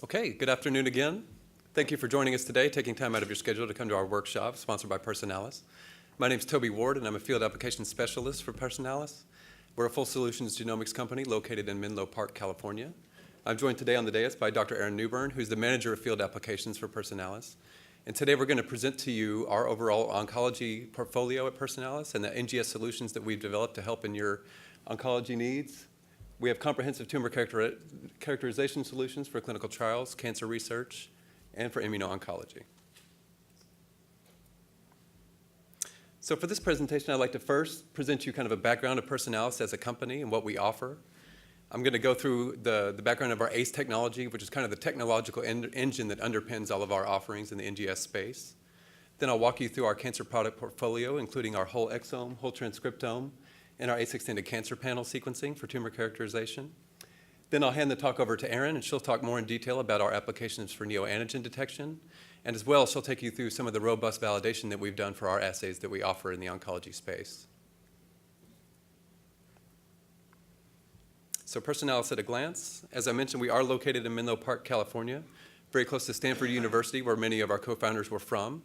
Okay, good afternoon again. Thank you for joining us today, taking time out of your schedule to come to our workshop sponsored by Personalis. My name is Toby Ward, and I'm a field application specialist for Personalis. We're a full solutions genomics company located in Menlo Park, California. I'm joined today on the dais by Dr. Aaron Newbern, who's the manager of field applications for Personalis. And today we're going to present to you our overall oncology portfolio at Personalis and the NGS solutions that we've developed to help in your oncology needs. We have comprehensive tumor characterization solutions for clinical trials, cancer research, and for immuno-oncology. So for this presentation, I'd like to first present you kind of a background of Personalis as a company and what we offer. I'm going to go through the background of our ACE technology, which is kind of the technological engine that underpins all of our offerings in the NGS space. Then I'll walk you through our cancer product portfolio, including our whole exome, whole transcriptome, and our ACE extended cancer panel sequencing for tumor characterization. Then I'll hand the talk over to Erin, and she'll talk more in detail about our applications for neoantigen detection. And as well, she'll take you through some of the robust validation that we've done for our assays that we offer in the oncology space. So Personalis at a glance. As I mentioned, we are located in Menlo Park, California, very close to Stanford University, where many of our co-founders were from.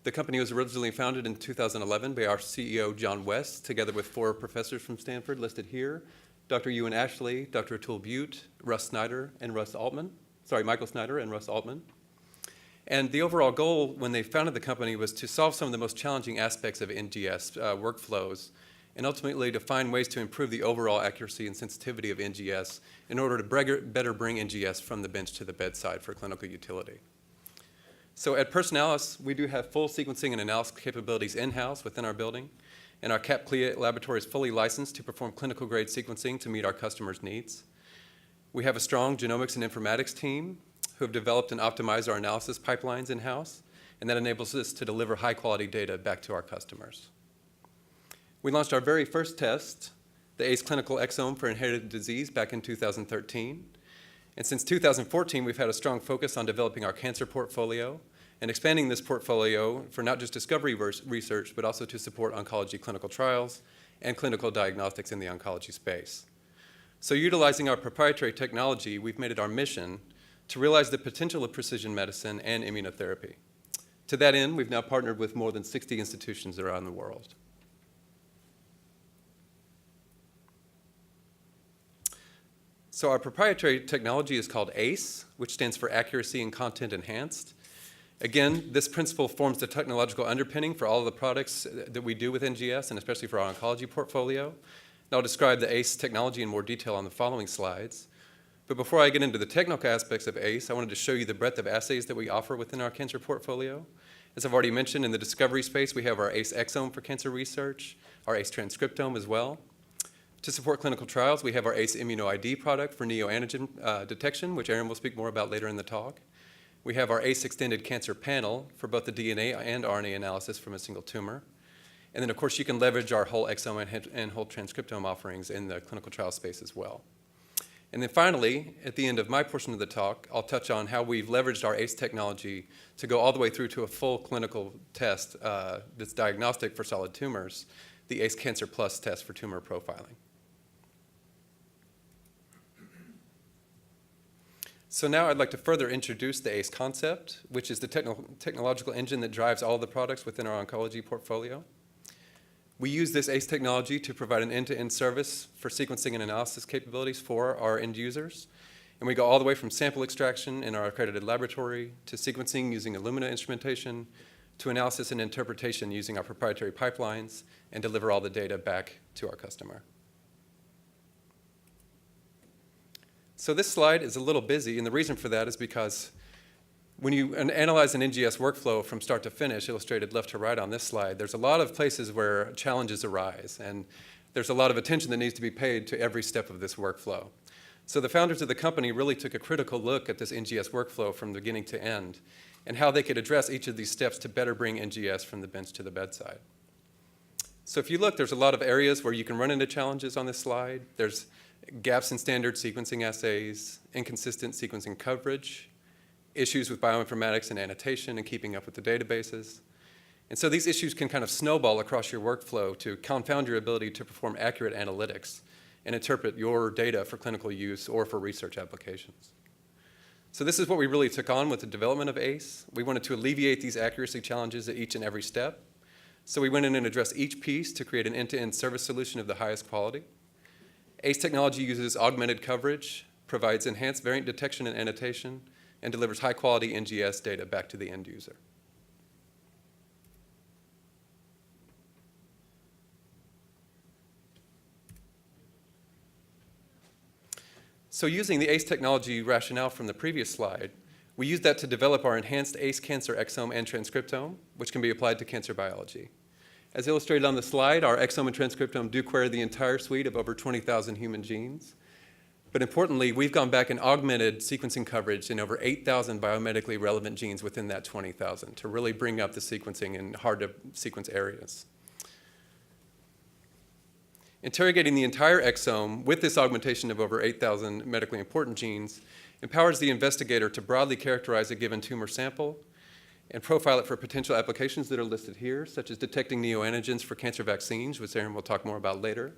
The company was originally founded in 2011 by our CEO, John West, together with 4 professors from Stanford listed here, Dr. Ewan Ashley, Dr. Atul Butte, Michael Snyder, and Russ Altman. And the overall goal when they founded the company was to solve some of the most challenging aspects of NGS workflows, and ultimately to find ways to improve the overall accuracy and sensitivity of NGS in order to better bring NGS from the bench to the bedside for clinical utility. So at Personalis, we do have full sequencing and analysis capabilities in-house within our building, and our CAP-CLIA laboratory is fully licensed to perform clinical-grade sequencing to meet our customers' needs. We have a strong genomics and informatics team who have developed and optimized our analysis pipelines in-house, and that enables us to deliver high-quality data back to our customers. We launched our very first test, the ACE Clinical Exome for inherited disease, back in 2013. And since 2014, we've had a strong focus on developing our cancer portfolio and expanding this portfolio for not just discovery research, but also to support oncology clinical trials and clinical diagnostics in the oncology space. So utilizing our proprietary technology, we've made it our mission to realize the potential of precision medicine and immunotherapy. To that end, we've now partnered with more than 60 institutions around the world. So our proprietary technology is called ACE, which stands for Accuracy and Content Enhanced. Again, this principle forms the technological underpinning for all of the products that we do with NGS, and especially for our oncology portfolio. And I'll describe the ACE technology in more detail on the following slides. But before I get into the technical aspects of ACE, I wanted to show you the breadth of assays that we offer within our cancer portfolio. As I've already mentioned, in the discovery space, we have our ACE Exome for cancer research, our ACE Transcriptome as well. To support clinical trials, we have our ACE ImmunoID product for neoantigen detection, which Aaron will speak more about later in the talk. We have our ACE extended cancer panel for both the DNA and RNA analysis from a single tumor. And then, of course, you can leverage our whole exome and whole transcriptome offerings in the clinical trial space as well. And then finally, at the end of my portion of the talk, I'll touch on how we've leveraged our ACE technology to go all the way through to a full clinical test that's diagnostic for solid tumors, the ACE CancerPlus Test for tumor profiling. So now I'd like to further introduce the ACE concept, which is the technological engine that drives all the products within our oncology portfolio. We use this ACE technology to provide an end-to-end service for sequencing and analysis capabilities for our end users. And we go all the way from sample extraction in our accredited laboratory to sequencing using Illumina instrumentation to analysis and interpretation using our proprietary pipelines and deliver all the data back to our customer. So this slide is a little busy, and the reason for that is because when you analyze an NGS workflow from start to finish, illustrated left to right on this slide, there's a lot of places where challenges arise, and there's a lot of attention that needs to be paid to every step of this workflow. So the founders of the company really took a critical look at this NGS workflow from beginning to end and how they could address each of these steps to better bring NGS from the bench to the bedside. So if you look, there's a lot of areas where you can run into challenges on this slide. There's gaps in standard sequencing assays, inconsistent sequencing coverage, issues with bioinformatics and annotation and keeping up with the databases. And so these issues can kind of snowball across your workflow to confound your ability to perform accurate analytics and interpret your data for clinical use or for research applications. So this is what we really took on with the development of ACE. We wanted to alleviate these accuracy challenges at each and every step. So we went in and addressed each piece to create an end-to-end service solution of the highest quality. ACE technology uses augmented coverage, provides enhanced variant detection and annotation, and delivers high-quality NGS data back to the end user. So using the ACE technology rationale from the previous slide, we used that to develop our enhanced ACE Cancer Exome and Transcriptome, which can be applied to cancer biology. As illustrated on the slide, our exome and transcriptome do query the entire suite of over 20,000 human genes. But importantly, we've gone back and augmented sequencing coverage in over 8,000 biomedically relevant genes within that 20,000 to really bring up the sequencing in hard-to-sequence areas. Interrogating the entire exome with this augmentation of over 8,000 medically important genes empowers the investigator to broadly characterize a given tumor sample and profile it for potential applications that are listed here, such as detecting neoantigens for cancer vaccines, which Aaron will talk more about later,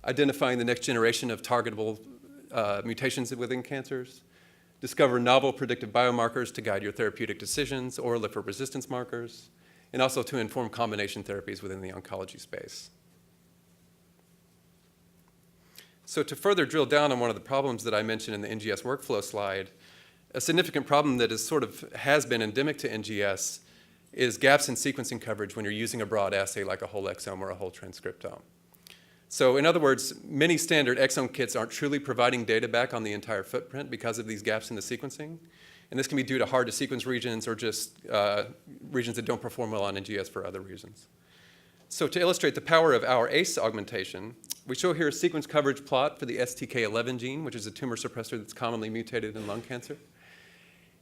identifying the next generation of targetable mutations within cancers, discover novel predictive biomarkers to guide your therapeutic decisions or look for resistance markers, and also to inform combination therapies within the oncology space. So to further drill down on one of the problems that I mentioned in the NGS workflow slide, a significant problem that has been endemic to NGS is gaps in sequencing coverage when you're using a broad assay like a whole exome or a whole transcriptome. So in other words, many standard exome kits aren't truly providing data back on the entire footprint because of these gaps in the sequencing. And this can be due to hard-to-sequence regions or just regions that don't perform well on NGS for other reasons. So to illustrate the power of our ACE augmentation, we show here a sequence coverage plot for the STK11 gene, which is a tumor suppressor that's commonly mutated in lung cancer.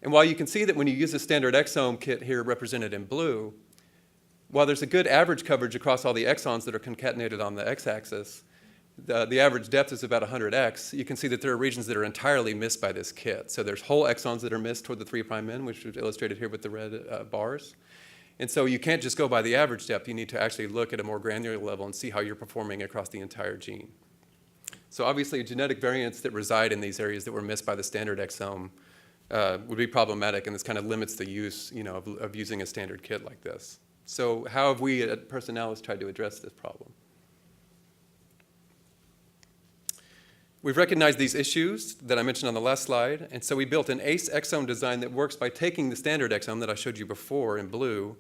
And while you can see that when you use a standard exome kit here represented in blue, while there's a good average coverage across all the exons that are concatenated on the x-axis, the average depth is about 100x, you can see that there are regions that are entirely missed by this kit. So there's whole exons that are missed toward the 3' end, which is illustrated here with the red bars. And so you can't just go by the average depth. You need to actually look at a more granular level and see how you're performing across the entire gene. So obviously, genetic variants that reside in these areas that were missed by the standard exome would be problematic, and this kind of limits the use, of using a standard kit like this. So how have we at Personalis tried to address this problem? We've recognized these issues that I mentioned on the last slide, and so we built an ACE exome design that works by taking the standard exome that I showed you before in blue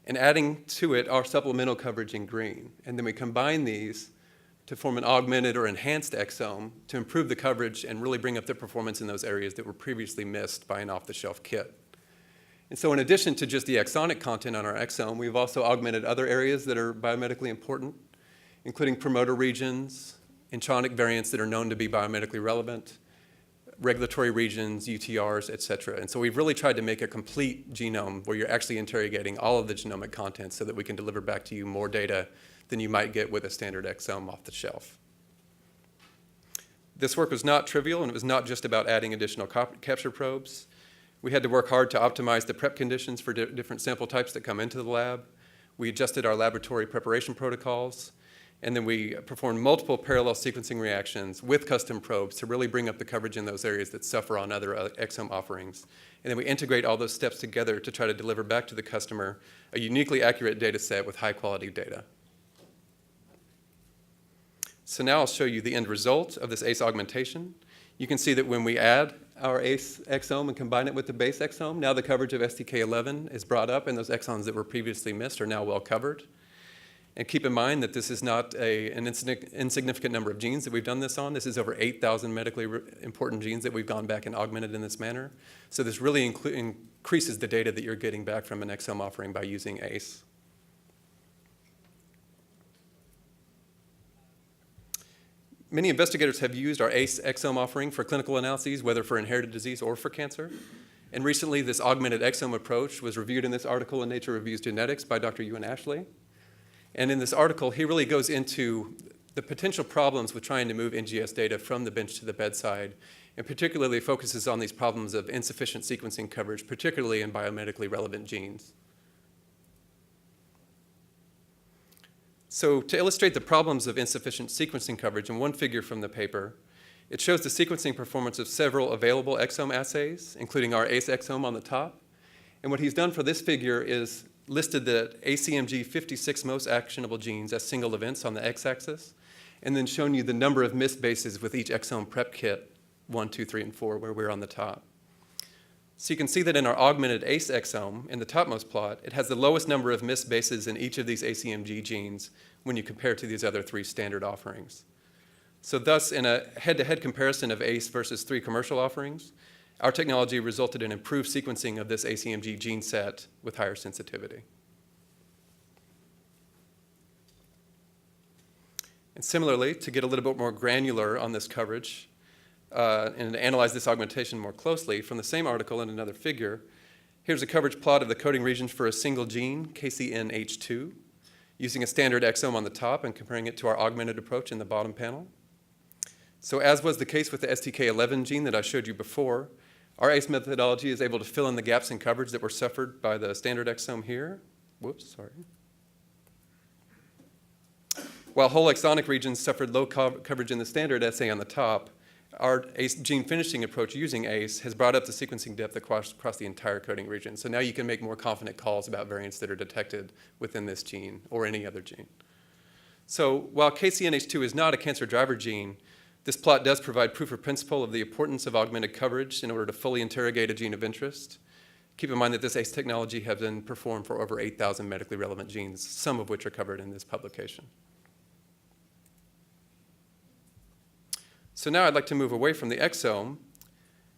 and adding to it our supplemental coverage in green. And then we combine these to form an augmented or enhanced exome to improve the coverage and really bring up the performance in those areas that were previously missed by an off-the-shelf kit. And so in addition to just the exonic content on our exome, we've also augmented other areas that are biomedically important, including promoter regions, intronic variants that are known to be biomedically relevant, regulatory regions, UTRs, et cetera. And so we've really tried to make a complete genome where you're actually interrogating all of the genomic content so that we can deliver back to you more data than you might get with a standard exome off the shelf. This work was not trivial, and it was not just about adding additional capture probes. We had to work hard to optimize the prep conditions for different sample types that come into the lab. We adjusted our laboratory preparation protocols. And then we performed multiple parallel sequencing reactions with custom probes to really bring up the coverage in those areas that suffer on other exome offerings. And then we integrate all those steps together to try to deliver back to the customer a uniquely accurate data set with high quality data. So now I'll show you the end result of this ACE augmentation. You can see that when we add our ACE exome and combine it with the base exome, now the coverage of STK11 is brought up, and those exons that were previously missed are now well covered. And keep in mind that this is not an insignificant number of genes that we've done this on. This is over 8,000 medically important genes that we've gone back and augmented in this manner. So this really increases the data that you're getting back from an exome offering by using ACE. Many investigators have used our ACE exome offering for clinical analyses, whether for inherited disease or for cancer. And recently, this augmented exome approach was reviewed in this article in Nature Reviews Genetics by Dr. Ewan Ashley. And in this article, he really goes into the potential problems with trying to move NGS data from the bench to the bedside, and particularly focuses on these problems of insufficient sequencing coverage, particularly in biomedically relevant genes. So to illustrate the problems of insufficient sequencing coverage, and one figure from the paper It shows the sequencing performance of several available exome assays, including our ACE Exome on the top. And what he's done for this figure is listed the ACMG 56 most actionable genes as single events on the x-axis, and then shown you the number of missed bases with each exome prep kit, 1, 2, 3, and 4, where we're on the top. So you can see that in our augmented ACE exome, in the topmost plot, it has the lowest number of missed bases in each of these ACMG genes when you compare to these other 3 standard offerings. So thus, in a head-to-head comparison of ACE versus 3 commercial offerings, our technology resulted in improved sequencing of this ACMG gene set with higher sensitivity. And similarly, to get a little bit more granular on this coverage and to analyze this augmentation more closely, from the same article in another figure, here's a coverage plot of the coding regions for a single gene, KCNH2, using a standard exome on the top and comparing it to our augmented approach in the bottom panel. So as was the case with the STK11 gene that I showed you before, our ACE methodology is able to fill in the gaps in coverage that were suffered by the standard exome here. Whoops, sorry. While whole exonic regions suffered low coverage in the standard assay on the top, our ACE gene finishing approach using ACE has brought up the sequencing depth across the entire coding region. So now you can make more confident calls about variants that are detected within this gene or any other gene. So while KCNH2 is not a cancer driver gene, this plot does provide proof of principle of the importance of augmented coverage in order to fully interrogate a gene of interest. Keep in mind that this ACE technology has been performed for over 8,000 medically relevant genes, some of which are covered in this publication. So now I'd like to move away from the exome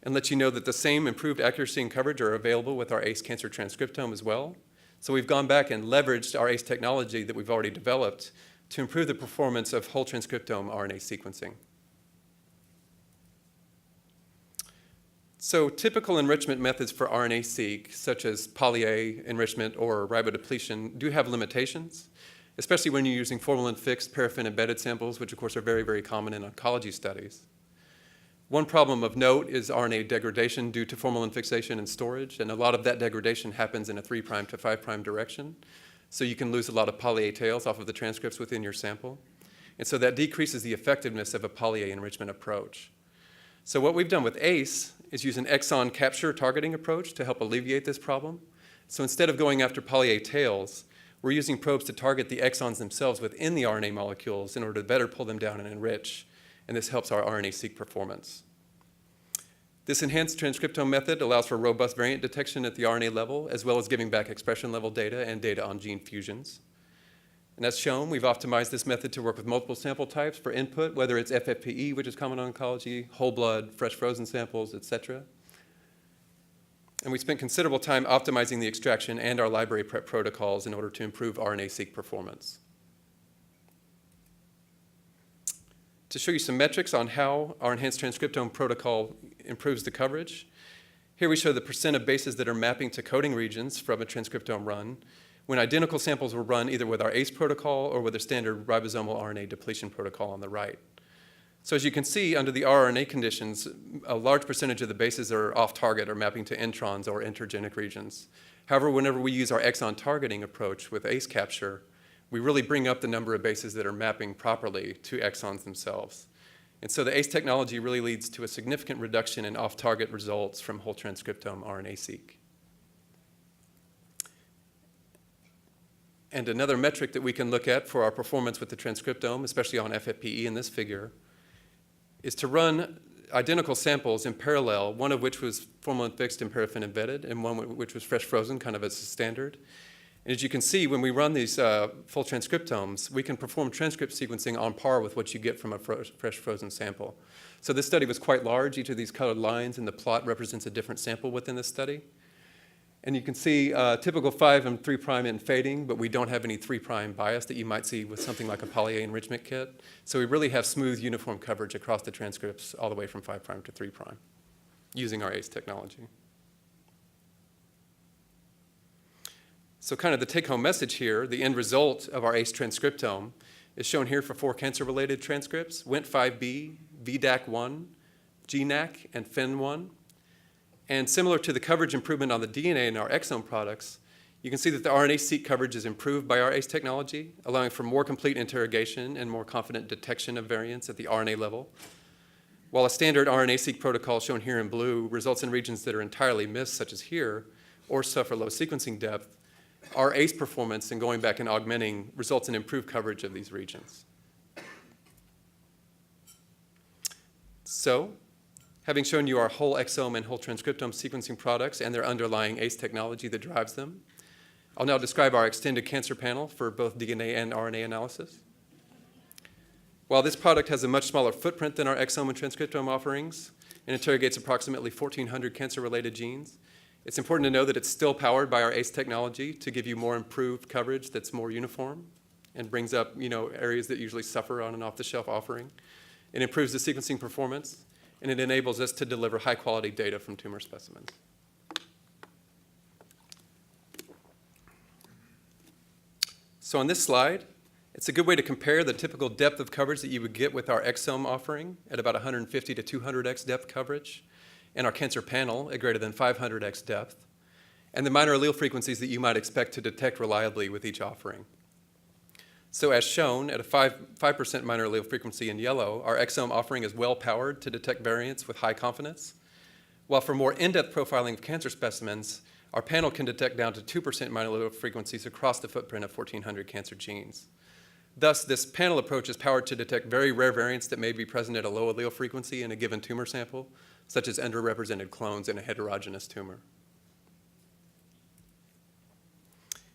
and let you know that the same improved accuracy and coverage are available with our ACE Cancer Transcriptome as well. So we've gone back and leveraged our ACE technology that we've already developed to improve the performance of whole transcriptome RNA sequencing. So typical enrichment methods for RNA-seq, such as poly-A enrichment or ribodepletion, do have limitations, especially when you're using formalin-fixed, paraffin-embedded samples, which of course are very, very common in oncology studies. One problem of note is RNA degradation due to formalin fixation and storage, and a lot of that degradation happens in a 3' to 5' direction. So you can lose a lot of poly-A tails off of the transcripts within your sample. And so that decreases the effectiveness of a poly-A enrichment approach. So what we've done with ACE is use an exon capture targeting approach to help alleviate this problem. So instead of going after poly-A tails, we're using probes to target the exons themselves within the RNA molecules in order to better pull them down and enrich, and this helps our RNA-seq performance. This enhanced transcriptome method allows for robust variant detection at the RNA level, as well as giving back expression level data and data on gene fusions. And as shown, we've optimized this method to work with multiple sample types for input, whether it's FFPE, which is common in oncology, whole blood, fresh frozen samples, et cetera. And we spent considerable time optimizing the extraction and our library prep protocols in order to improve RNA-seq performance. To show you some metrics on how our enhanced transcriptome protocol improves the coverage, here we show the percent of bases that are mapping to coding regions from a transcriptome run when identical samples were run either with our ACE protocol or with a standard ribosomal RNA depletion protocol on the right. So as you can see, under the rRNA conditions, a large percentage of the bases are off target or mapping to introns or intergenic regions. However, whenever we use our exon targeting approach with ACE capture, we really bring up the number of bases that are mapping properly to exons themselves. And so the ACE technology really leads to a significant reduction in off-target results from whole transcriptome RNA-seq. And another metric that we can look at for our performance with the transcriptome, especially on FFPE in this figure, is to run identical samples in parallel, one of which was formalin fixed and paraffin embedded, and one which was fresh frozen, kind of as a standard. And as you can see, when we run these full transcriptomes, we can perform transcript sequencing on par with what you get from a fresh frozen sample. So this study was quite large. Each of these colored lines in the plot represents a different sample within this study. And you can see typical 5' and 3' in fading, but we don't have any 3' bias that you might see with something like a poly-A enrichment kit. So we really have smooth, uniform coverage across the transcripts all the way from 5' to 3' using our ACE technology. So kind of the take-home message here, the end result of our ACE transcriptome is shown here for 4 cancer-related transcripts, Wnt5b, VDAC1, GNAC, and FEN1. And similar to the coverage improvement on the DNA in our exome products, you can see that the RNA-seq coverage is improved by our ACE technology, allowing for more complete interrogation and more confident detection of variants at the RNA level, While a standard RNA-seq protocol shown here in blue results in regions that are entirely missed, such as here, or suffer low sequencing depth, our ACE performance in going back and augmenting results in improved coverage of these regions. So, having shown you our whole exome and whole transcriptome sequencing products and their underlying ACE technology that drives them, I'll now describe our extended cancer panel for both DNA and RNA analysis. While this product has a much smaller footprint than our exome and transcriptome offerings and interrogates approximately 1,400 cancer-related genes, it's important to know that it's still powered by our ACE technology to give you more improved coverage that's more uniform and brings up areas that usually suffer on an off-the-shelf offering. It improves the sequencing performance, and it enables us to deliver high-quality data from tumor specimens. So on this slide, it's a good way to compare the typical depth of coverage that you would get with our exome offering at about 150 to 200x depth coverage, and our cancer panel at greater than 500x depth, and the minor allele frequencies that you might expect to detect reliably with each offering. So as shown, at a 5% minor allele frequency in yellow, our exome offering is well powered to detect variants with high confidence, while for more in-depth profiling of cancer specimens, our panel can detect down to 2% minor allele frequencies across the footprint of 1,400 cancer genes. Thus, this panel approach is powered to detect very rare variants that may be present at a low allele frequency in a given tumor sample, such as underrepresented clones in a heterogeneous tumor.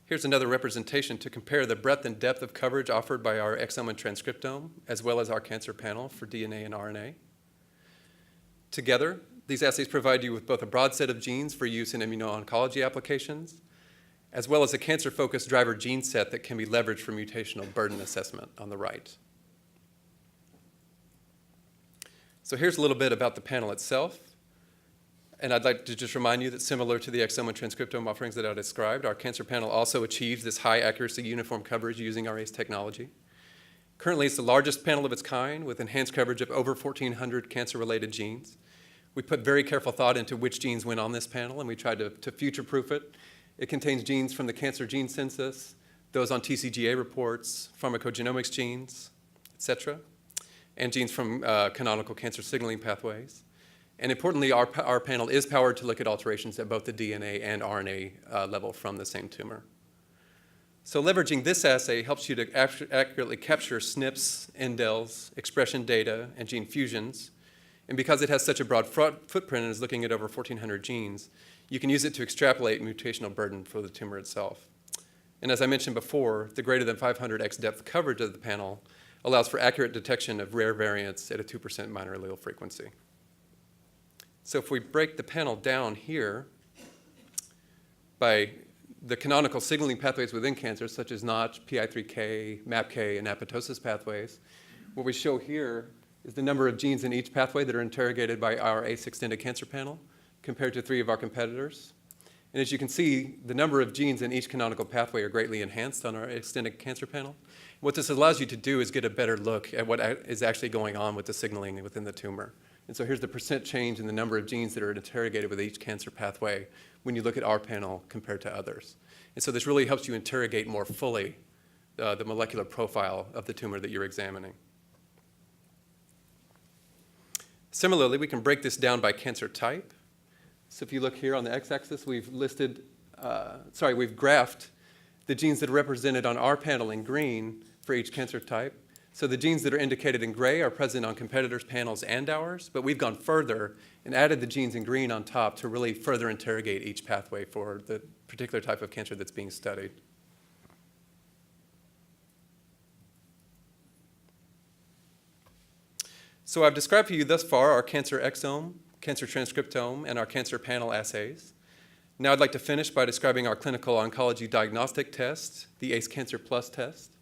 Here's another representation to compare the breadth and depth of coverage offered by our exome and transcriptome, as well as our cancer panel for DNA and RNA. Together, these assays provide you with both a broad set of genes for use in immuno-oncology applications, as well as a cancer-focused driver gene set that can be leveraged for mutational burden assessment on the right. So here's a little bit about the panel itself. And I'd like to just remind you that similar to the exome and transcriptome offerings that I described, our cancer panel also achieves this high accuracy uniform coverage using our ACE technology. Currently, it's the largest panel of its kind with enhanced coverage of over 1,400 cancer-related genes. We put very careful thought into which genes went on this panel, and we tried to future-proof it. It contains genes from the cancer gene census, those on TCGA reports, pharmacogenomics genes, et cetera, and genes from canonical cancer signaling pathways. And importantly, our panel is powered to look at alterations at both the DNA and RNA level from the same tumor. So leveraging this assay helps you to accurately capture SNPs, indels, expression data, and gene fusions. And because it has such a broad footprint and is looking at over 1,400 genes, you can use it to extrapolate mutational burden for the tumor itself. And as I mentioned before, the greater than 500x depth coverage of the panel allows for accurate detection of rare variants at a 2% minor allele frequency. So if we break the panel down here by the canonical signaling pathways within cancer, such as Notch, PI3K, MAPK, and apoptosis pathways, what we show here is the number of genes in each pathway that are interrogated by our ACE extended cancer panel compared to 3 of our competitors. And as you can see, the number of genes in each canonical pathway are greatly enhanced on our extended cancer panel. What this allows you to do is get a better look at what is actually going on with the signaling within the tumor. And so here's the percent change in the number of genes that are interrogated with each cancer pathway when you look at our panel compared to others. And so this really helps you interrogate more fully the molecular profile of the tumor that you're examining. Similarly, we can break this down by cancer type. So if you look here on the x-axis, we've graphed the genes that are represented on our panel in green for each cancer type. So the genes that are indicated in gray are present on competitors' panels and ours, but we've gone further and added the genes in green on top to really further interrogate each pathway for the particular type of cancer that's being studied. So I've described for you thus far our cancer exome, cancer transcriptome, and our cancer panel assays. Now I'd like to finish by describing our clinical oncology diagnostic test, the ACE CancerPlus Test.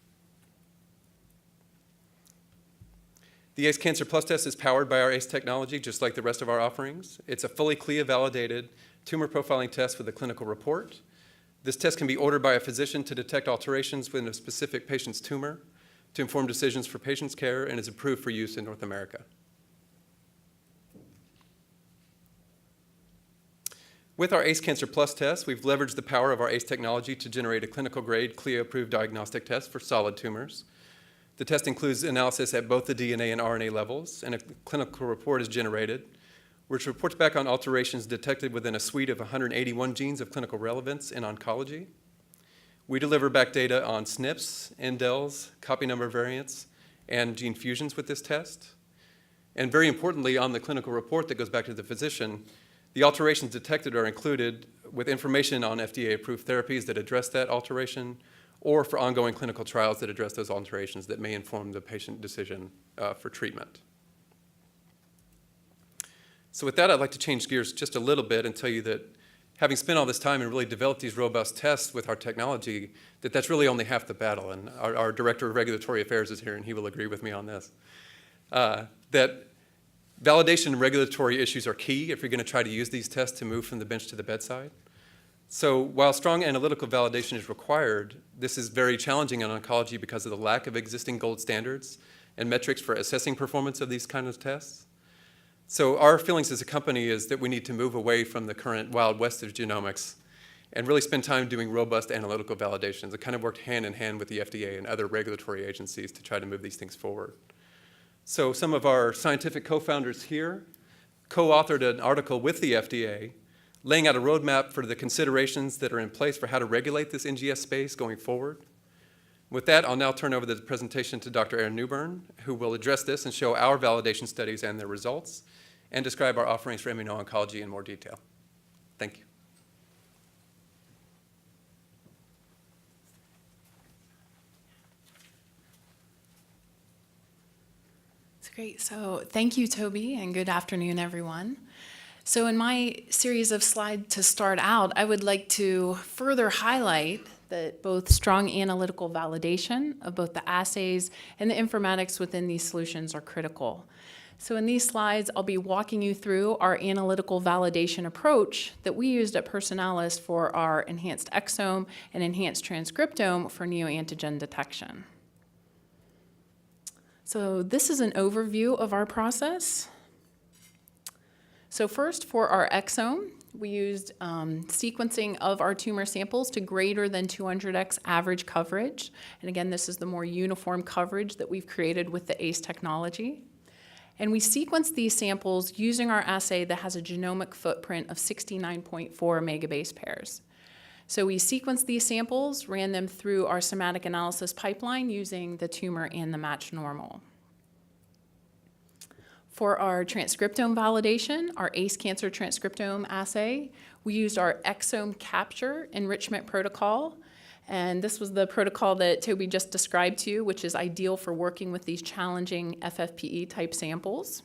The ACE CancerPlus Test is powered by our ACE technology, just like the rest of our offerings. It's a fully CLIA-validated tumor profiling test with a clinical report. This test can be ordered by a physician to detect alterations within a specific patient's tumor, to inform decisions for patient's care, and is approved for use in North America. With our ACE CancerPlus test, we've leveraged the power of our ACE technology to generate a clinical-grade, CLIA-approved diagnostic test for solid tumors. The test includes analysis at both the DNA and RNA levels, and a clinical report is generated, which reports back on alterations detected within a suite of 181 genes of clinical relevance in oncology. We deliver back data on SNPs, indels, copy number variants, and gene fusions with this test. And very importantly, on the clinical report that goes back to the physician, the alterations detected are included with information on FDA-approved therapies that address that alteration, or for ongoing clinical trials that address those alterations that may inform the patient decision for treatment. So with that, I'd like to change gears just a little bit and tell you that having spent all this time and really developed these robust tests with our technology, that's really only half the battle. And our Director of Regulatory Affairs is here, and he will agree with me on this. That validation and regulatory issues are key if you're going to try to use these tests to move from the bench to the bedside. So while strong analytical validation is required, this is very challenging in oncology because of the lack of existing gold standards and metrics for assessing performance of these kinds of tests. So our feelings as a company is that we need to move away from the current Wild West of genomics and really spend time doing robust analytical validations. It kind of worked hand in hand with the FDA and other regulatory agencies to try to move these things forward. So some of our scientific co-founders here co-authored an article with the FDA laying out a roadmap for the considerations that are in place for how to regulate this NGS space going forward. With that, I'll now turn over the presentation to Dr. Aaron Newburn, who will address this and show our validation studies and their results, and describe our offerings for immuno-oncology in more detail. Thank you. That's great. So thank you, Toby, and good afternoon, everyone. So in my series of slides to start out, I would like to further highlight that both strong analytical validation of both the assays and the informatics within these solutions are critical. So in these slides, I'll be walking you through our analytical validation approach that we used at Personalis for our enhanced exome and enhanced transcriptome for neoantigen detection. So this is an overview of our process. So first, for our exome, we used sequencing of our tumor samples to greater than 200x average coverage. And again, this is the more uniform coverage that we've created with the ACE technology. And we sequenced these samples using our assay that has a genomic footprint of 69.4 megabase pairs. So we sequenced these samples, ran them through our somatic analysis pipeline using the tumor and the matched normal. For our transcriptome validation, our ACE CancerPlus assay, we used our exome capture enrichment protocol. And this was the protocol that Toby just described to you, which is ideal for working with these challenging FFPE type samples.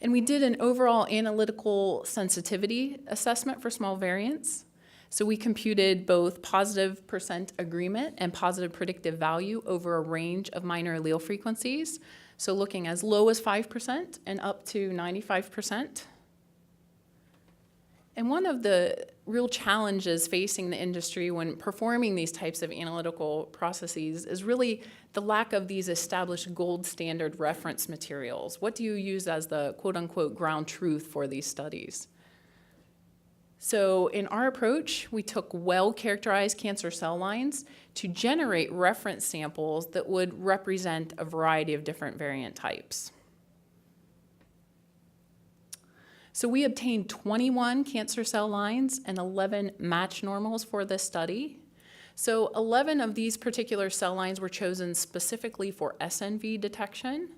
And we did an overall analytical sensitivity assessment for small variants. So we computed both positive % agreement and positive predictive value over a range of minor allele frequencies. So looking as low as 5% and up to 95%. And one of the real challenges facing the industry when performing these types of analytical processes is really the lack of these established gold standard reference materials. What do you use as the quote-unquote ground truth for these studies? So in our approach, we took well-characterized cancer cell lines to generate reference samples that would represent a variety of different variant types. So we obtained 21 cancer cell lines and 11 match normals for this study. So 11 of these particular cell lines were chosen specifically for SNV detection,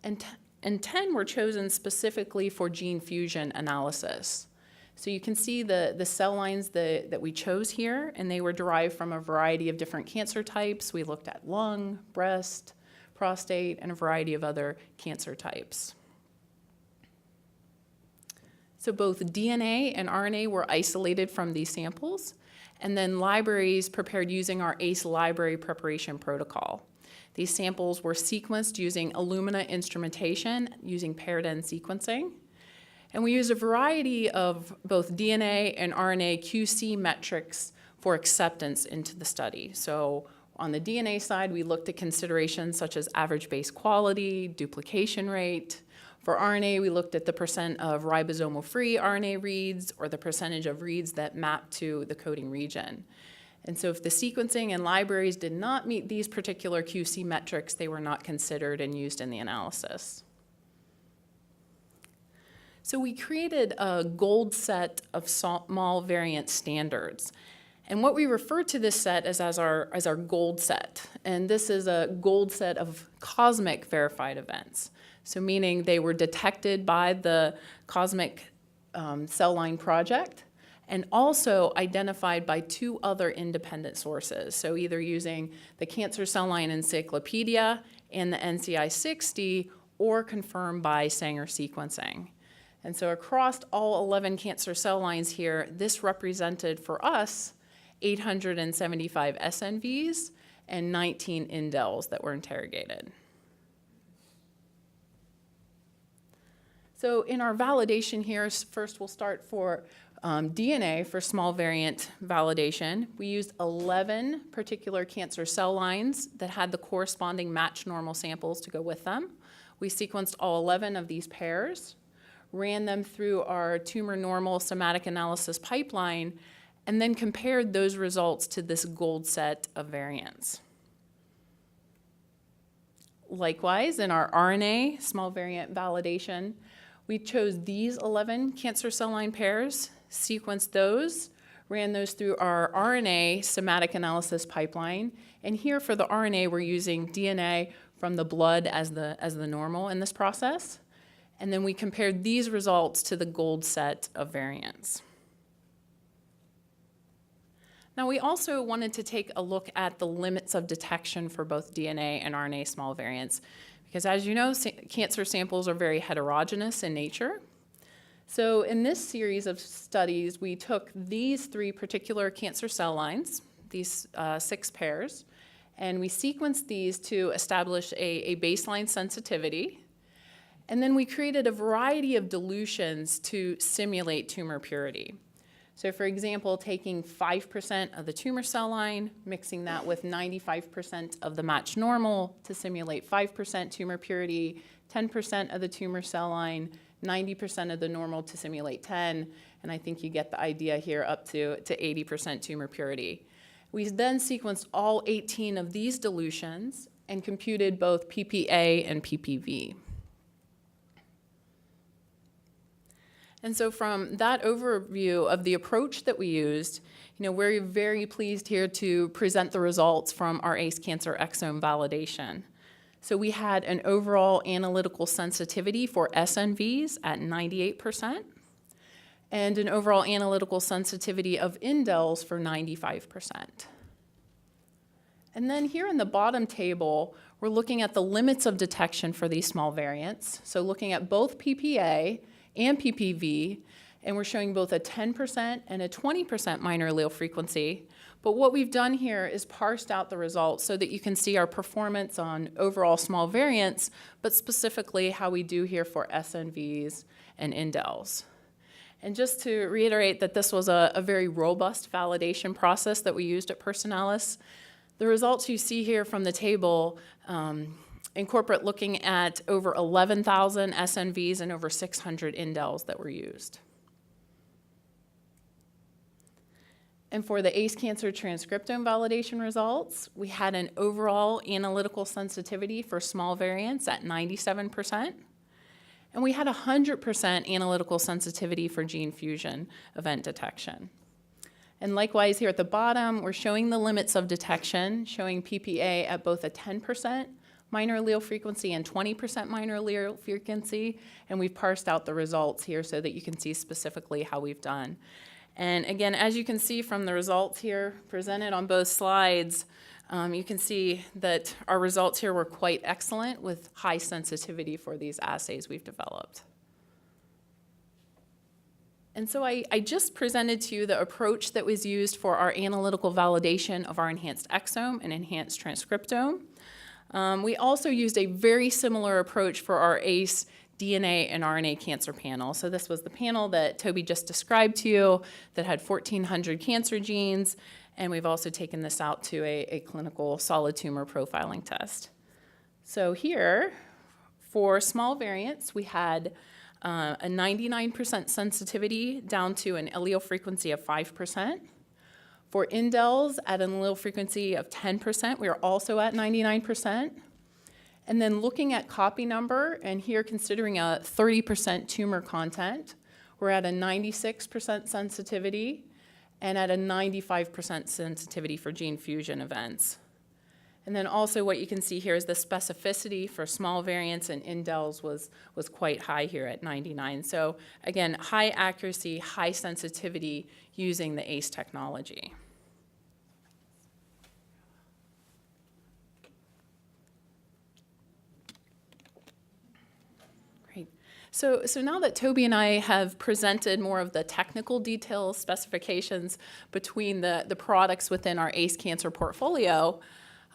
and 10 were chosen specifically for gene fusion analysis. So you can see the cell lines that we chose here, and they were derived from a variety of different cancer types. We looked at lung, breast, prostate, and a variety of other cancer types. So both DNA and RNA were isolated from these samples, and then libraries prepared using our ACE library preparation protocol. These samples were sequenced using Illumina instrumentation using paired-end sequencing. And we used a variety of both DNA and RNA QC metrics for acceptance into the study. So on the DNA side, we looked at considerations such as average base quality, duplication rate. For RNA, we looked at the % of ribosomal-free RNA reads or the percentage of reads that map to the coding region. And so if the sequencing and libraries did not meet these particular QC metrics, they were not considered and used in the analysis. So we created a gold set of small variant standards. And what we refer to this set as our gold set. And this is a gold set of cosmic verified events. So meaning they were detected by the Cosmic Cell Line Project and also identified by 2 other independent sources. So either using the Cancer Cell Line Encyclopedia and the NCI 60 or confirmed by Sanger sequencing. And so across all 11 cancer cell lines here, this represented for us 875 SNVs and 19 indels that were interrogated. So in our validation here, first we'll start for DNA for small variant validation. We used 11 particular cancer cell lines that had the corresponding matched normal samples to go with them. We sequenced all 11 of these pairs, ran them through our tumor normal somatic analysis pipeline, and then compared those results to this gold set of variants. Likewise, in our RNA small variant validation, we chose these 11 cancer cell line pairs, sequenced those, ran those through our RNA somatic analysis pipeline, and here for the RNA, we're using DNA from the blood as the normal in this process. And then we compared these results to the gold set of variants. Now, we also wanted to take a look at the limits of detection for both DNA and RNA small variants, because as you know, cancer samples are very heterogeneous in nature. So in this series of studies, we took these 3 particular cancer cell lines, these 6 pairs, and we sequenced these to establish a baseline sensitivity. And then we created a variety of dilutions to simulate tumor purity. So for example, taking 5% of the tumor cell line, mixing that with 95% of the matched normal to simulate 5% tumor purity, 10% of the tumor cell line, 90% of the normal to simulate 10, and I think you get the idea here up to 80% tumor purity. We then sequenced all 18 of these dilutions and computed both PPA and PPV. And so from that overview of the approach that we used, we're very pleased here to present the results from our ACE Cancer Exome validation. So we had an overall analytical sensitivity for SNVs at 98%, and an overall analytical sensitivity of indels for 95%. And then here in the bottom table, we're looking at the limits of detection for these small variants. So looking at both PPA and PPV, and we're showing both a 10% and a 20% minor allele frequency. But what we've done here is parsed out the results so that you can see our performance on overall small variants, but specifically how we do here for SNVs and indels. And just to reiterate that this was a very robust validation process that we used at Personalis, the results you see here from the table incorporate looking at over 11,000 SNVs and over 600 indels that were used. And for the ACE Cancer Transcriptome validation results, we had an overall analytical sensitivity for small variants at 97%, and we had 100% analytical sensitivity for gene fusion event detection. And likewise, here at the bottom, we're showing the limits of detection, showing PPA at both a 10% minor allele frequency and 20% minor allele frequency, and we've parsed out the results here so that you can see specifically how we've done. And again, as you can see from the results here presented on both slides, you can see that our results here were quite excellent with high sensitivity for these assays we've developed. And so I just presented to you the approach that was used for our analytical validation of our enhanced exome and enhanced transcriptome. We also used a very similar approach for our ACE DNA and RNA cancer panel. So this was the panel that Toby just described to you that had 1,400 cancer genes, and we've also taken this out to a clinical solid tumor profiling test. So here, for small variants, we had a 99% sensitivity down to an allele frequency of 5%. For indels at an allele frequency of 10%, we are also at 99%. And then looking at copy number, and here considering a 30% tumor content, we're at a 96% sensitivity and at a 95% sensitivity for gene fusion events. And then also what you can see here is the specificity for small variants and indels was quite high here at 99. So again, high accuracy, high sensitivity using the ACE technology. Great. So now that Toby and I have presented more of the technical details, specifications between the products within our ACE Cancer portfolio,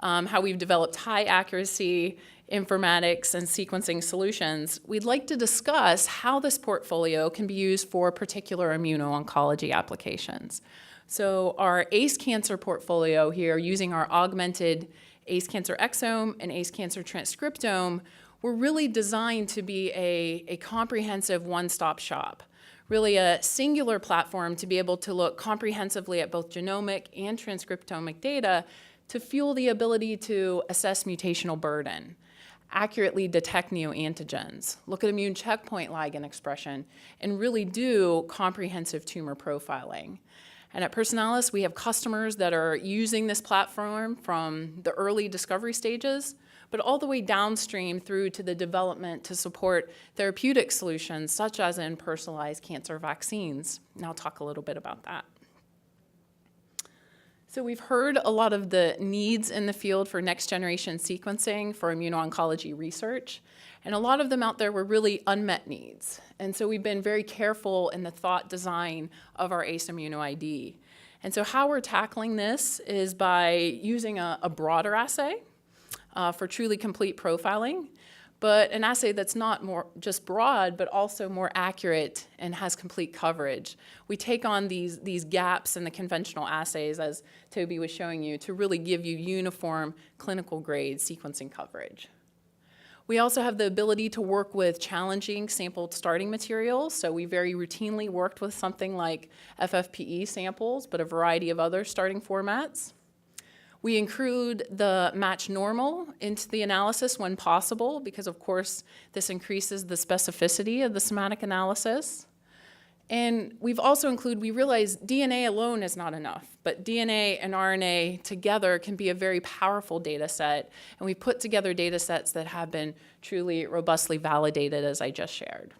how we've developed high accuracy informatics and sequencing solutions, we'd like to discuss how this portfolio can be used for particular immuno-oncology applications. So our ACE Cancer portfolio here, using our augmented ACE Cancer Exome and ACE Cancer Transcriptome, were really designed to be a comprehensive one-stop shop. Really a singular platform to be able to look comprehensively at both genomic and transcriptomic data to fuel the ability to assess mutational burden, accurately detect neoantigens, look at immune checkpoint ligand expression, and really do comprehensive tumor profiling. And at Personalis, we have customers that are using this platform from the early discovery stages, but all the way downstream through to the development to support therapeutic solutions, such as in personalized cancer vaccines. And I'll talk a little bit about that. So we've heard a lot of the needs in the field for next-generation sequencing for immuno-oncology research, and a lot of them out there were really unmet needs. And so we've been very careful in the thought design of our ACE ImmunoID. And so how we're tackling this is by using a broader assay for truly complete profiling, but an assay that's not more just broad, but also more accurate and has complete coverage. We take on these gaps in the conventional assays, as Toby was showing you, to really give you uniform clinical grade sequencing coverage. We also have the ability to work with challenging sampled starting materials. So we very routinely worked with something like FFPE samples, but a variety of other starting formats. We include the match normal into the analysis when possible, because of course this increases the specificity of the somatic analysis. And we've also included, we realize DNA alone is not enough, but DNA and RNA together can be a very powerful data set, and we put together data sets that have been truly robustly validated, as I just shared.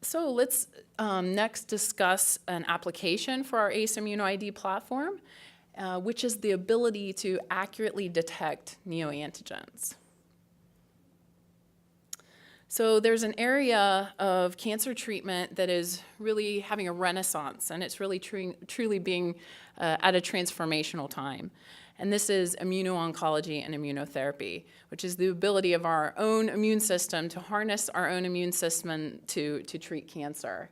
So let's next discuss an application for our ACE ImmunoID platform, which is the ability to accurately detect neoantigens. So there's an area of cancer treatment that is really having a renaissance, and it's really truly being at a transformational time. And this is immuno-oncology and immunotherapy, which is the ability of our own immune system to harness our own immune system to treat cancer.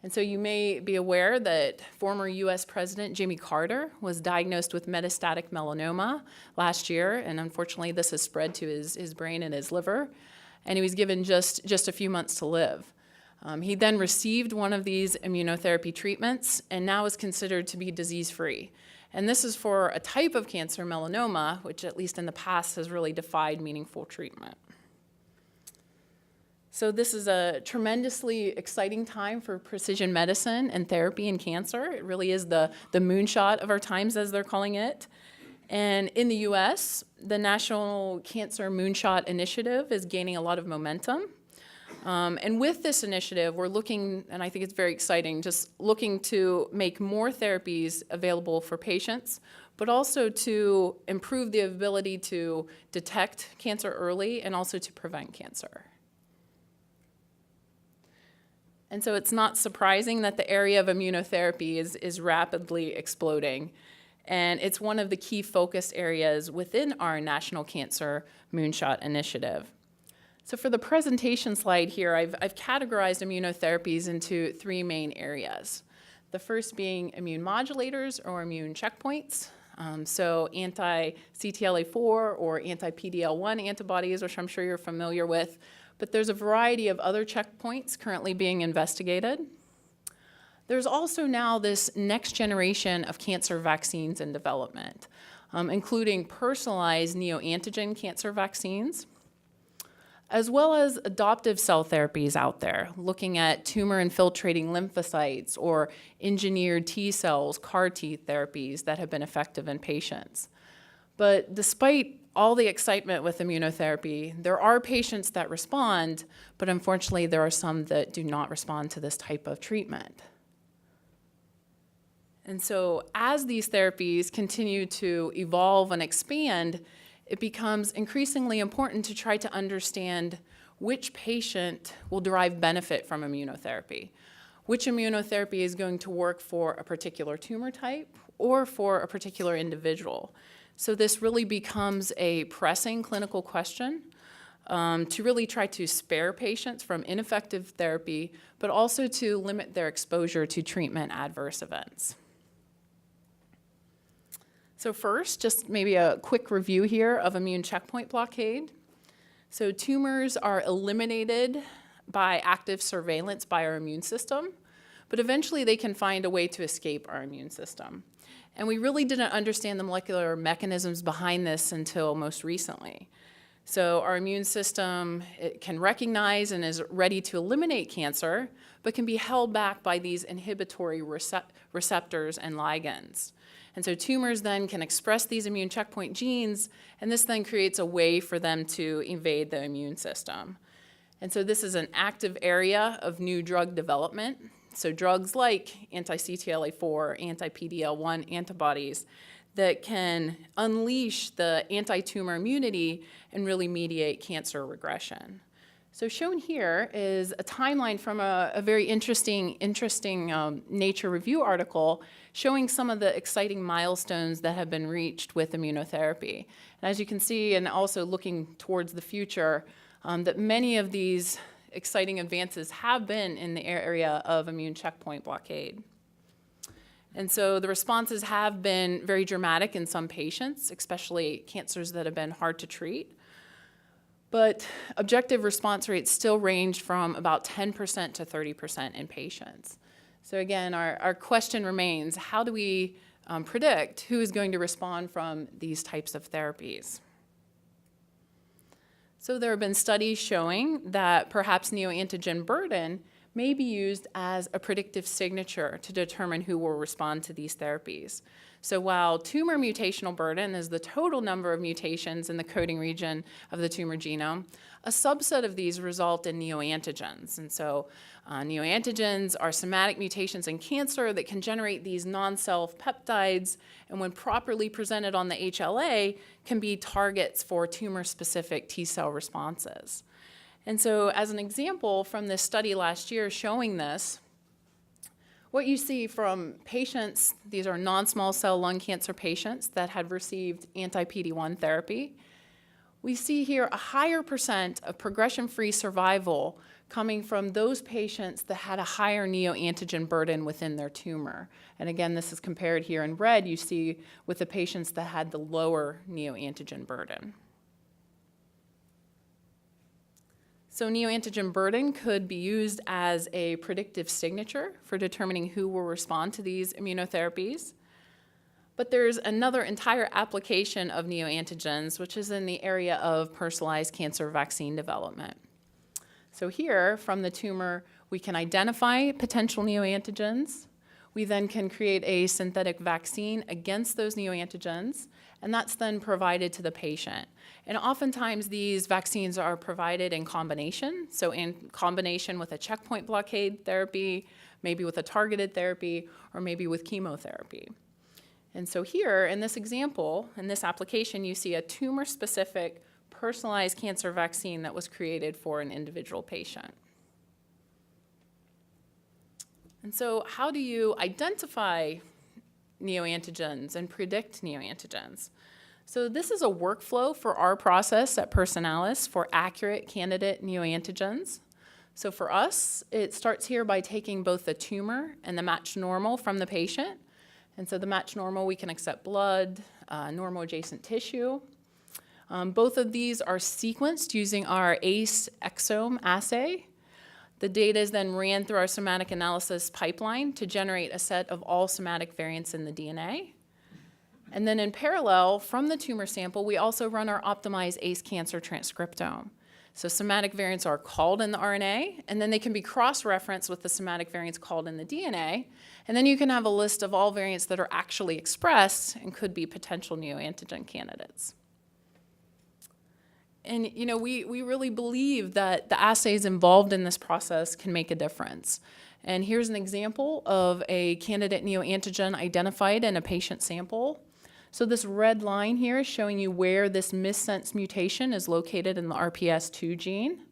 And so you may be aware that former US President Jimmy Carter was diagnosed with metastatic melanoma last year, and unfortunately this has spread to his brain and his liver, and he was given just a few months to live. He then received one of these immunotherapy treatments and now is considered to be disease-free. And this is for a type of cancer, melanoma, which at least in the past has really defied meaningful treatment. So this is a tremendously exciting time for precision medicine and therapy in cancer. It really is the moonshot of our times, as they're calling it. And in the US, the National Cancer Moonshot Initiative is gaining a lot of momentum. And with this initiative, we're looking, and I think it's very exciting, just looking to make more therapies available for patients, but also to improve the ability to detect cancer early and also to prevent cancer. And so it's not surprising that the area of immunotherapy is rapidly exploding. And it's one of the key focus areas within our National Cancer Moonshot Initiative. So for the presentation slide here, I've categorized immunotherapies into three main areas. The first being immune modulators or immune checkpoints. So anti-CTLA-4 or anti-PD-L1 antibodies, which I'm sure you're familiar with. But there's a variety of other checkpoints currently being investigated. There's also now this next generation of cancer vaccines in development, including personalized neoantigen cancer vaccines, as well as adoptive cell therapies out there, looking at tumor-infiltrating lymphocytes or engineered T cells, CAR T therapies that have been effective in patients. But despite all the excitement with immunotherapy, there are patients that respond, but unfortunately there are some that do not respond to this type of treatment. And so as these therapies continue to evolve and expand, it becomes increasingly important to try to understand which patient will derive benefit from immunotherapy, which immunotherapy is going to work for a particular tumor type or for a particular individual. So this really becomes a pressing clinical question to really try to spare patients from ineffective therapy, but also to limit their exposure to treatment adverse events. So first, just maybe a quick review here of immune checkpoint blockade. So tumors are eliminated by active surveillance by our immune system, but eventually they can find a way to escape our immune system. And we really didn't understand the molecular mechanisms behind this until most recently. So our immune system, it can recognize and is ready to eliminate cancer, but can be held back by these inhibitory receptors and ligands. And so tumors then can express these immune checkpoint genes, and this then creates a way for them to evade the immune system. And so this is an active area of new drug development. So drugs like anti-CTLA-4, anti-PD-L1 antibodies that can unleash the anti-tumor immunity and really mediate cancer regression. So shown here is a timeline from a very interesting Nature review article showing some of the exciting milestones that have been reached with immunotherapy. And as you can see, and also looking towards the future, that many of these exciting advances have been in the area of immune checkpoint blockade. And so the responses have been very dramatic in some patients, especially cancers that have been hard to treat. But objective response rates still range from about 10% to 30% in patients. So again, our question remains, how do we predict who is going to respond from these types of therapies? So there have been studies showing that perhaps neoantigen burden may be used as a predictive signature to determine who will respond to these therapies. So while tumor mutational burden is the total number of mutations in the coding region of the tumor genome, a subset of these result in neoantigens. And so neoantigens are somatic mutations in cancer that can generate these non-self peptides, and when properly presented on the HLA, can be targets for tumor-specific T-cell responses. And so as an example from this study last year showing this, what you see from patients, these are non-small cell lung cancer patients that had received anti-PD-1 therapy. We see here a higher percent of progression-free survival coming from those patients that had a higher neoantigen burden within their tumor. And again, this is compared here in red, you see with the patients that had the lower neoantigen burden. So neoantigen burden could be used as a predictive signature for determining who will respond to these immunotherapies. But there's another entire application of neoantigens, which is in the area of personalized cancer vaccine development. So here, from the tumor, we can identify potential neoantigens. We then can create a synthetic vaccine against those neoantigens, and that's then provided to the patient. And oftentimes these vaccines are provided in combination, so in combination with a checkpoint blockade therapy, maybe with a targeted therapy, or maybe with chemotherapy. And so here, in this example, in this application, you see a tumor-specific personalized cancer vaccine that was created for an individual patient. And so how do you identify neoantigens and predict neoantigens? So this is a workflow for our process at Personalis for accurate candidate neoantigens. So for us, it starts here by taking both the tumor and the matched normal from the patient. And so the matched normal, we can accept blood, normal adjacent tissue. Both of these are sequenced using our ACE Exome assay. The data is then ran through our somatic analysis pipeline to generate a set of all somatic variants in the DNA. And then in parallel, from the tumor sample, we also run our optimized ACE cancer transcriptome. So somatic variants are called in the RNA, and then they can be cross-referenced with the somatic variants called in the DNA. And then you can have a list of all variants that are actually expressed and could be potential neoantigen candidates. And you know, we really believe that the assays involved in this process can make a difference. And here's an example of a candidate neoantigen identified in a patient sample. So this red line here is showing you where this missense mutation is located in the RPS2 gene.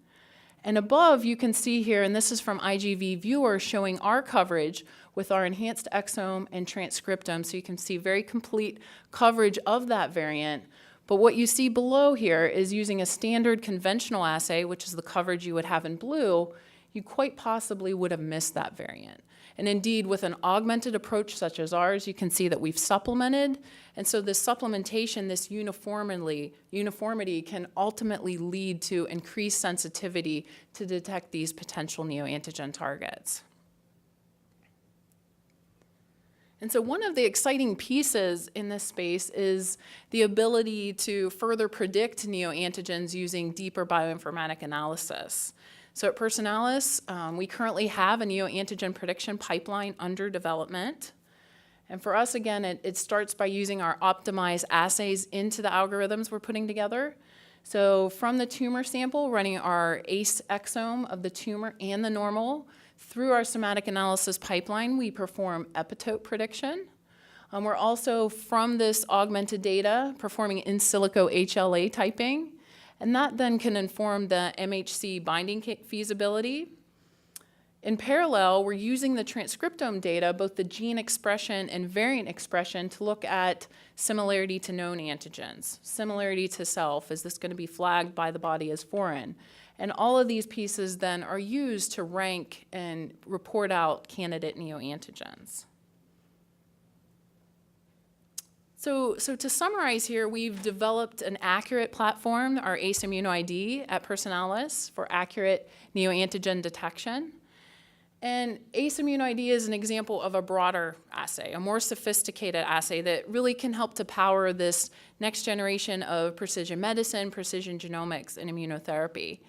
And above you can see here, and this is from IGV Viewer, showing our coverage with our enhanced exome and transcriptome. So you can see very complete coverage of that variant. But what you see below here is using a standard conventional assay, which is the coverage you would have in blue, you quite possibly would have missed that variant. And indeed, with an augmented approach such as ours, you can see that we've supplemented. And so this supplementation, this uniformity can ultimately lead to increased sensitivity to detect these potential neoantigen targets. And so one of the exciting pieces in this space is the ability to further predict neoantigens using deeper bioinformatic analysis. So at Personalis, we currently have a neoantigen prediction pipeline under development. And for us, again, it starts by using our optimized assays into the algorithms we're putting together. So from the tumor sample, running our ACE Exome of the tumor and the normal, through our somatic analysis pipeline, we perform epitope prediction. We're also, from this augmented data, performing in silico HLA typing. And that then can inform the MHC binding feasibility. In parallel, we're using the transcriptome data, both the gene expression and variant expression, to look at similarity to known antigens, similarity to self. Is this going to be flagged by the body as foreign? And all of these pieces then are used to rank and report out candidate neoantigens. So to summarize here, we've developed an accurate platform, our ACE ImmunoID at Personalis, for accurate neoantigen detection. And ACE ImmunoID is an example of a broader assay, a more sophisticated assay that really can help to power this next generation of precision medicine, precision genomics, and immunotherapy.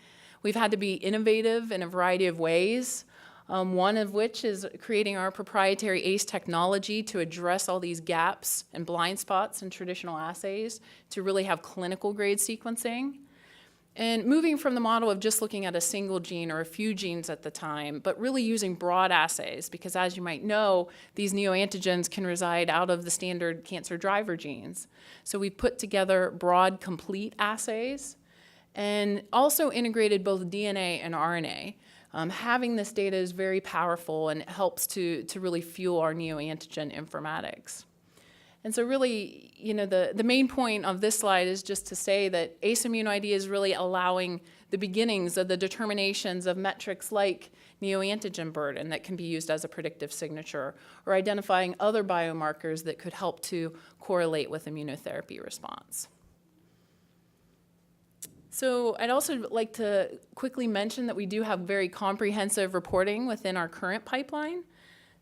We've had to be innovative in a variety of ways. One of which is creating our proprietary ACE technology to address all these gaps and blind spots in traditional assays to really have clinical grade sequencing. And moving from the model of just looking at a single gene or a few genes at the time, but really using broad assays, because as you might know, these neoantigens can reside out of the standard cancer driver genes. So we put together broad, complete assays and also integrated both DNA and RNA. Having this data is very powerful and it helps to really fuel our neoantigen informatics. And so really, you know, the main point of this slide is just to say that ACE ImmunoID is really allowing the beginnings of the determinations of metrics like neoantigen burden that can be used as a predictive signature, or identifying other biomarkers that could help to correlate with immunotherapy response. So I'd also like to quickly mention that we do have very comprehensive reporting within our current pipeline.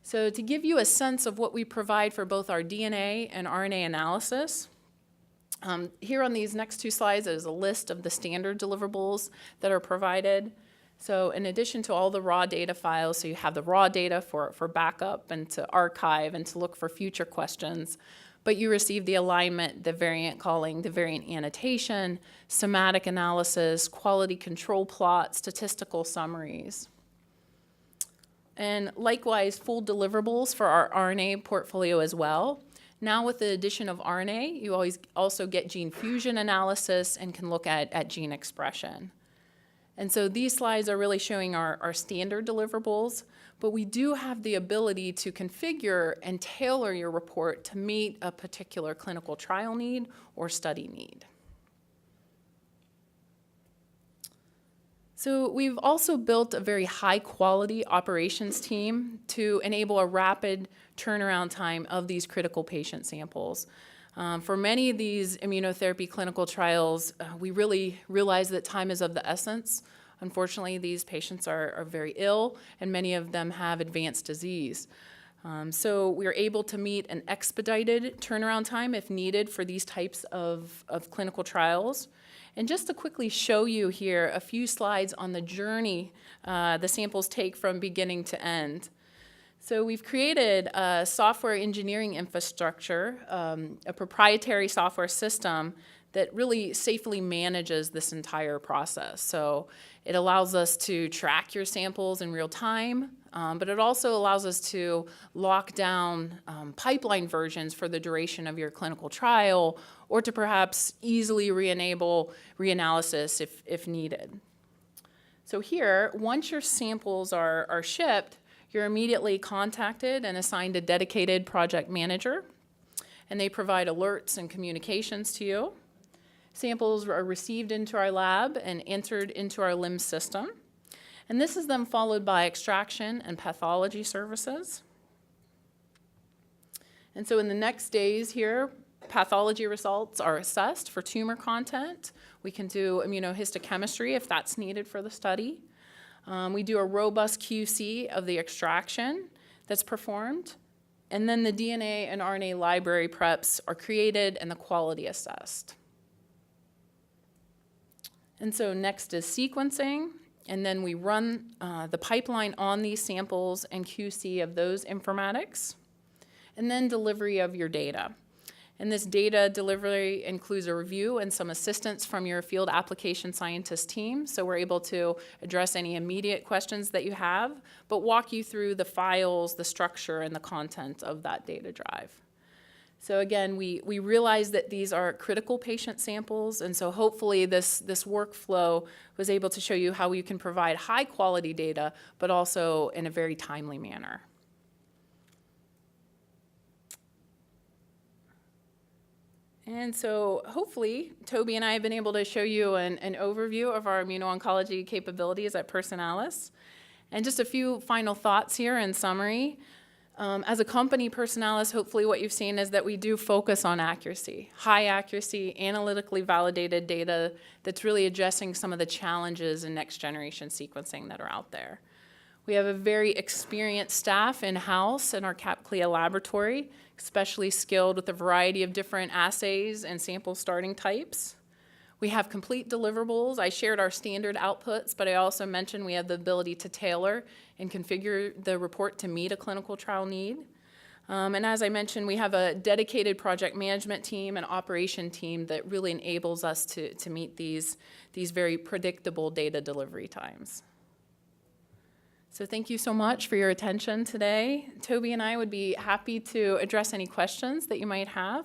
So to give you a sense of what we provide for both our DNA and RNA analysis, here on these next two slides is a list of the standard deliverables that are provided. So in addition to all the raw data files, so you have the raw data for backup and to archive and to look for future questions, but you receive the alignment, the variant calling, the variant annotation, somatic analysis, quality control plot, statistical summaries. And likewise, full deliverables for our RNA portfolio as well. Now with the addition of RNA, you always also get gene fusion analysis and can look at gene expression. And so these slides are really showing our standard deliverables, but we do have the ability to configure and tailor your report to meet a particular clinical trial need or study need. So we've also built a very high quality operations team to enable a rapid turnaround time of these critical patient samples. For many of these immunotherapy clinical trials, we really realize that time is of the essence. Unfortunately, these patients are very ill, and many of them have advanced disease. So we are able to meet an expedited turnaround time if needed for these types of clinical trials. And just to quickly show you here a few slides on the journey the samples take from beginning to end. So we've created a software engineering infrastructure, a proprietary software system that really safely manages this entire process. So it allows us to track your samples in real time, but it also allows us to lock down pipeline versions for the duration of your clinical trial, or to perhaps easily re-enable reanalysis if needed. So here, once your samples are shipped, you're immediately contacted and assigned a dedicated project manager, and they provide alerts and communications to you. Samples are received into our lab and entered into our LIMS system. And this is then followed by extraction and pathology services. And so in the next days here, pathology results are assessed for tumor content. We can do immunohistochemistry if that's needed for the study. We do a robust QC of the extraction that's performed. And then the DNA and RNA library preps are created and the quality assessed. And so next is sequencing, and then we run the pipeline on these samples and QC of those informatics, and then delivery of your data. And this data delivery includes a review and some assistance from your field application scientist team, so we're able to address any immediate questions that you have, but walk you through the files, the structure, and the content of that data drive. So again, we realize that these are critical patient samples, and so hopefully this workflow was able to show you how you can provide high quality data, but also in a very timely manner. And so hopefully, Toby and I have been able to show you an overview of our immuno-oncology capabilities at Personalis. And just a few final thoughts here in summary. As a company, Personalis, hopefully what you've seen is that we do focus on accuracy, high accuracy, analytically validated data that's really addressing some of the challenges in next generation sequencing that are out there. We have a very experienced staff in-house in our CAP-CLIA laboratory, especially skilled with a variety of different assays and sample starting types. We have complete deliverables. I shared our standard outputs, but I also mentioned we have the ability to tailor and configure the report to meet a clinical trial need. And as I mentioned, we have a dedicated project management team and operation team that really enables us to meet these very predictable data delivery times. So thank you so much for your attention today. Toby and I would be happy to address any questions that you might have.